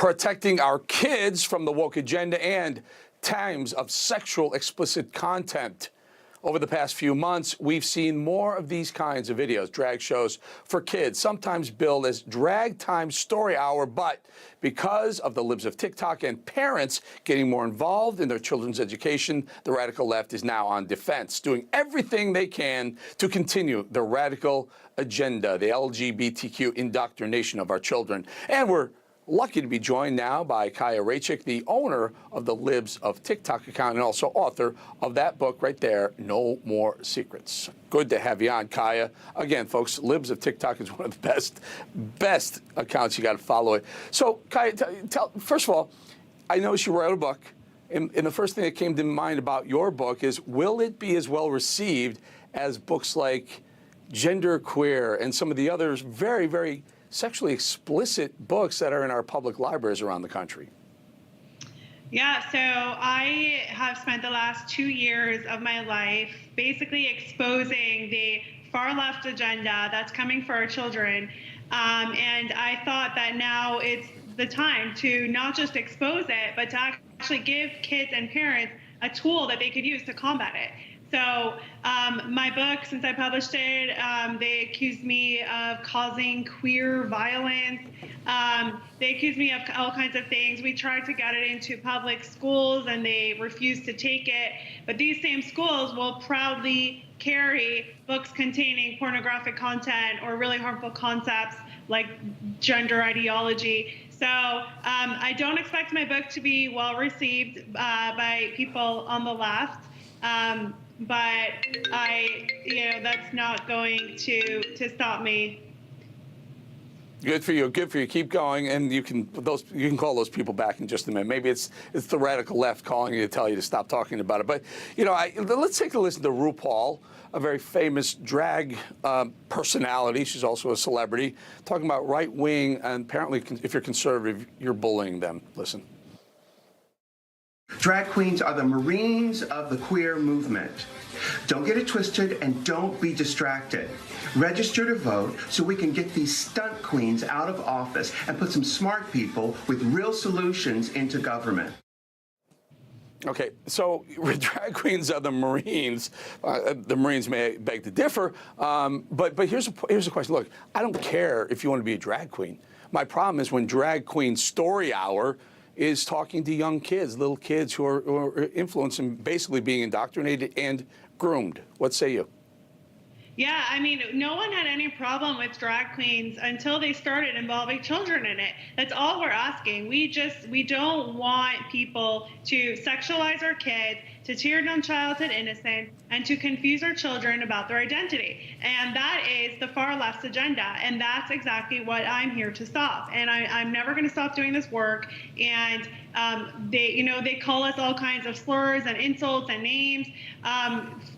protecting our kids from the woke agenda and times of sexual explicit content. Over the past few months, we've seen more of these kinds of videos, drag shows for kids, sometimes billed as drag time story hour, but because of the libs of TikTok and parents getting more involved in their children's education, the radical left is now on defense, doing everything they can to continue the radical agenda, the LGBTQ indoctrination of our children. And we're lucky to be joined now by Kaya Rachik, the owner of the Libs of TikTok account and also author of that book right there, No More Secrets. Good to have you on, Kaya. Again, folks, Libs of TikTok is one of the best accounts. You got to follow it. So, Kaya, first of all, I noticed you wrote a book, and the first thing that came to mind about your book is, will it be as well received as books like Gender Queer and some of the others very, very sexually explicit books that are in our public libraries around the country? Yeah, so I have spent the last 2 years of my life basically exposing the far left agenda that's coming for our children. And I thought that now it's the time to not just expose it, but to actually give kids and parents a tool that they could use to combat it. So my book, since I published it, they accused me of causing queer violence. They accused me of all kinds of things. We tried to get it into public schools and they refused to take it. But these same schools will proudly carry books containing pornographic content or really harmful concepts like gender ideology. So I don't expect my book to be well received by people on the left. But that's not going to stop me. Good for you. Good for you. Keep going, and you can call those people back in just a minute. Maybe it's the radical left calling you to tell you to stop talking about it. But let's take a listen to RuPaul, a very famous drag personality. She's also a celebrity, talking about right wing, and apparently, if you're conservative, you're bullying them. Listen. Drag queens are the Marines of the queer movement. Don't get it twisted and don't be distracted. Register to vote so we can get these stunt queens out of office and put some smart people with real solutions into government. Okay, so drag queens are the Marines. The Marines may beg to differ, but here's a question. Look, I don't care if you want to be a drag queen. My problem is when Drag Queen Story Hour is talking to young kids, little kids who are influenced and basically being indoctrinated and groomed. What say you? Yeah, I mean, no one had any problem with drag queens until they started involving children in it. That's all we're asking. We don't want people to sexualize our kids, to tear down childhood innocence, and to confuse our children about their identity. And that is the far left's agenda. And that's exactly what I'm here to stop. And I'm never going to stop doing this work. And they call us all kinds of slurs and insults and names.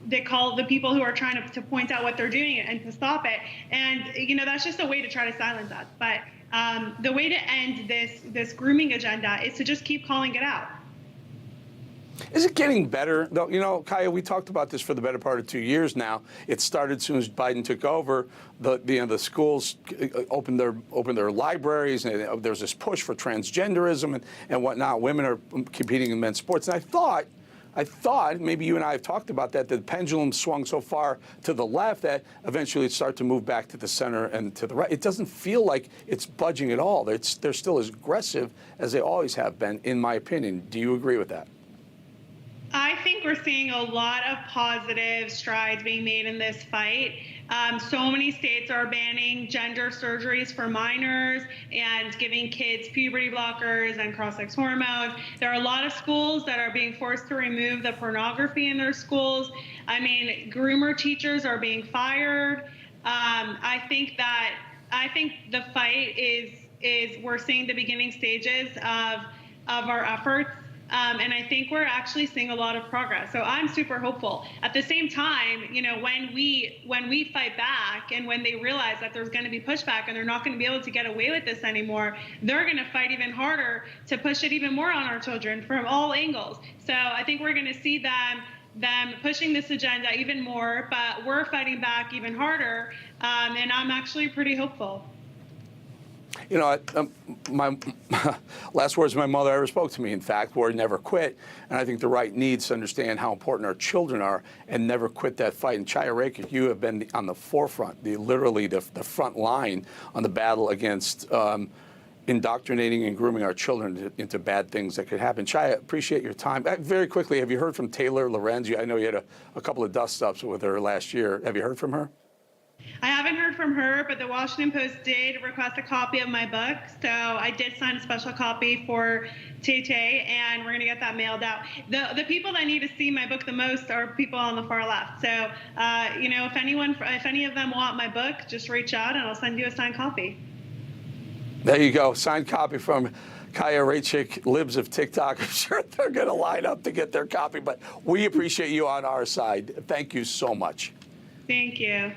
They call the people who are trying to point out what they're doing and to stop it. And, that's just a way to try to silence us. But the way to end this grooming agenda is to just keep calling it out. Is it getting better? Though, Kaya, we talked about this for the better part of 2 years now. It started as soon as Biden took over. The schools opened their libraries, and there's this push for transgenderism and whatnot. Women are competing in men's sports. And I thought, maybe you and I have talked about that the pendulum swung so far to the left that eventually it started to move back to the center and to the right. It doesn't feel like it's budging at all. They're still as aggressive as they always have been, in my opinion. Do you agree with that? I think we're seeing a lot of positive strides being made in this fight. So many states are banning gender surgeries for minors and giving kids puberty blockers and cross-sex hormones. There are a lot of schools that are being forced to remove the pornography in their schools. I mean, groomer teachers are being fired. I think the fight is we're seeing the beginning stages of our efforts. And I think we're actually seeing a lot of progress. So I'm super hopeful. At the same time, when we fight back and when they realize that there's going to be pushback and they're not going to be able to get away with this anymore, they're going to fight even harder to push it even more on our children from all angles. So I think we're going to see them pushing this agenda even more, but we're fighting back even harder. And I'm actually pretty hopeful. You know, my last words my mother ever spoke to me, in fact, were never quit. And I think the right needs to understand how important our children are and never quit that fight. And Chaya Rakik, you have been on the forefront, literally the front line on the battle against indoctrinating and grooming our children into bad things that could happen. Chaya, appreciate your time. Very quickly, have you heard from Taylor Lorenz? I know you had a couple of dust-ups with her last year. Have you heard from her? I haven't heard from her, but the Washington Post did request a copy of my book. So I did sign a special copy for Tay, and we're going to get that mailed out. The people that need to see my book the most are people on the far left. So, you know, if any of them want my book, just reach out and I'll send you a signed copy. There you go. Signed copy from Chaya Rakik, Libs of TikTok. I'm sure they're going to line up to get their copy, but we appreciate you on our side. Thank you so much. Thank you.